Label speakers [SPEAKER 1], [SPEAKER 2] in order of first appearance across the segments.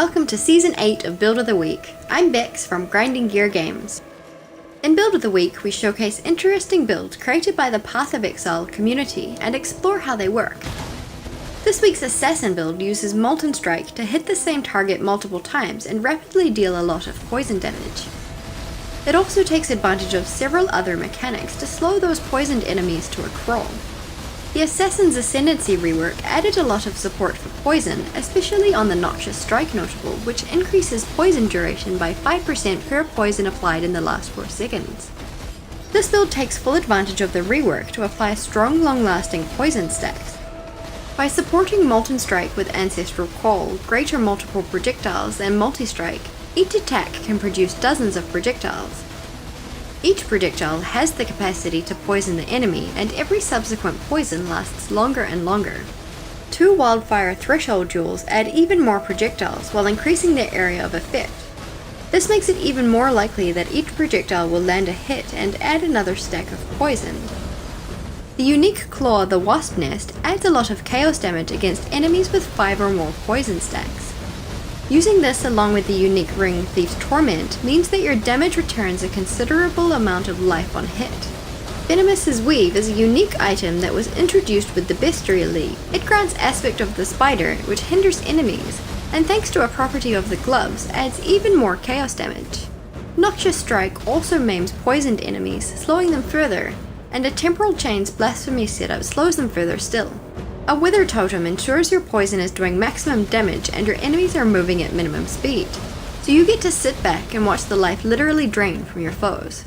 [SPEAKER 1] welcome to Season 8 of Build of the Week. I'm Bex from Grinding Gear Games. In Build of the Week, we showcase interesting builds created by the Path of Exile community and explore how they work. This week's Assassin build uses Molten Strike to hit the same target multiple times and rapidly deal a lot of poison damage. It also takes advantage of several other mechanics to slow those poisoned enemies to a crawl. The Assassin's Ascendancy rework added a lot of support for poison, especially on the Noxious Strike notable, which increases poison duration by 5% per poison applied in the last 4 seconds. This build takes full advantage of the rework to apply strong, long-lasting poison stacks. By supporting Molten Strike with Ancestral Call, greater multiple projectiles, and multi-strike, each attack can produce dozens of projectiles. Each projectile has the capacity to poison the enemy, and every subsequent poison lasts longer and longer. 2 Wildfire Threshold Jewels add even more projectiles while increasing their area of effect. This makes it even more likely that each projectile will land a hit and add another stack of poison. The unique Claw the Wasp Nest adds a lot of chaos damage against enemies with 5 or more poison stacks. Using this along with the unique Ring Thief's Torment means that your damage returns a considerable amount of life on hit. Venomous's Weave is a unique item that was introduced with the Bestiary League. It grants aspect of the spider, which hinders enemies, and thanks to a property of the gloves, adds even more chaos damage. Noxious Strike also maims poisoned enemies, slowing them further, and a Temporal Chain's Blasphemy setup slows them further still. A Wither Totem ensures your poison is doing maximum damage and your enemies are moving at minimum speed, so you get to sit back and watch the life literally drain from your foes.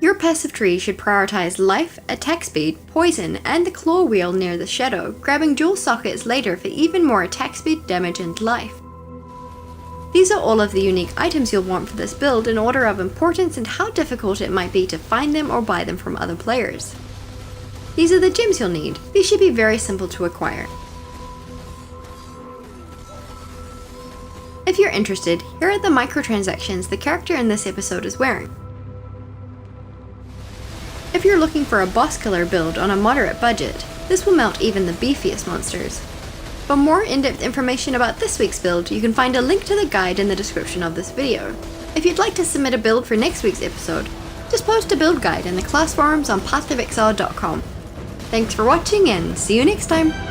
[SPEAKER 1] Your passive tree should prioritize life, attack speed, poison, and the claw wheel near the shadow, grabbing dual sockets later for even more attack speed, damage, and life. These are all of the unique items you'll want for this build in order of importance and how difficult it might be to find them or buy them from other players. These are the gems you'll need. These should be very simple to acquire. If you're interested, here are the microtransactions the character in this episode is wearing. If you're looking for a boss killer build on a moderate budget, this will melt even the beefiest monsters. For more in-depth information about this week's build, you can find a link to the guide in the description of this video. If you'd like to submit a build for next week's episode, just post a build guide in the class forums on pathofexile.com. Thanks for watching and see you next time!